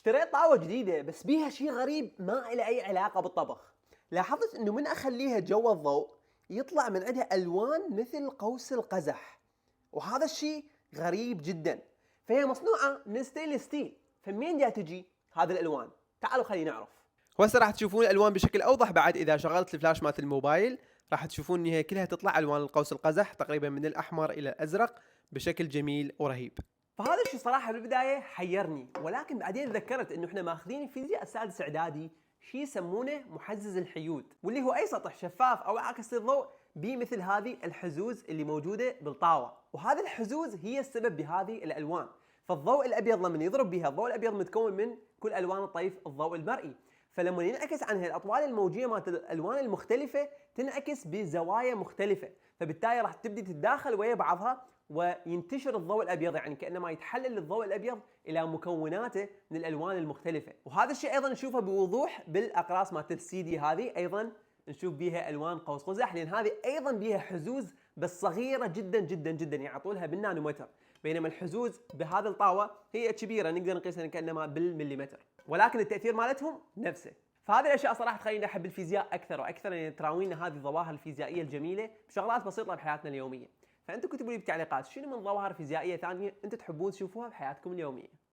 اشتريت طاوة جديدة بس بيها شي غريب ما له أي علاقة بالطبخ. لاحظت إنه من أخليها جوا الضوء يطلع من عندها ألوان مثل قوس القزح، وهذا الشي غريب جدا. فهي مصنوعة من ستينلس ستيل، فمين جا تجي هذه الألوان؟ تعالوا خلينا نعرف. وهسه راح تشوفون الالوان بشكل اوضح بعد اذا شغلت الفلاش مالت الموبايل. راح تشوفون ان هي كلها تطلع الوان القوس القزح تقريبا من الاحمر الى الازرق بشكل جميل ورهيب. فهذا الشيء صراحة بالبداية حيرني، ولكن بعدين تذكرت انه احنا ماخذين فيزياء السادس اعدادي شيء يسمونه محزز الحيود، واللي هو اي سطح شفاف او عاكس للضوء بمثل هذه الحزوز اللي موجودة بالطاوة، وهذه الحزوز هي السبب بهذه الالوان. فالضوء الابيض لما يضرب بها، الضوء الابيض متكون من كل الوان الطيف الضوء المرئي، فلما ينعكس عنها الاطوال الموجيه مالت الالوان المختلفه تنعكس بزوايا مختلفه، فبالتالي راح تبدي تتداخل ويا بعضها وينتشر الضوء الابيض، يعني كانما يتحلل الضوء الابيض الى مكوناته من الالوان المختلفه. وهذا الشيء ايضا نشوفه بوضوح بالاقراص مالت السي دي، هذه ايضا نشوف بيها الوان قوس قزح، لان هذه ايضا بيها حزوز بس صغيره جدا جدا جدا، يعطولها بالنانومتر، بينما الحزوز بهذا الطاوه هي كبيره نقدر نقيسها كانما بالمليمتر، ولكن التاثير مالتهم نفسه. فهذه الاشياء صراحه تخليني احب الفيزياء اكثر واكثر، يعني تراوينا هذه الظواهر الفيزيائيه الجميله بشغلات بسيطه بحياتنا اليوميه. فانتم كتبوا لي بالتعليقات شنو من ظواهر فيزيائيه ثانيه انتم تحبون تشوفوها بحياتكم اليوميه.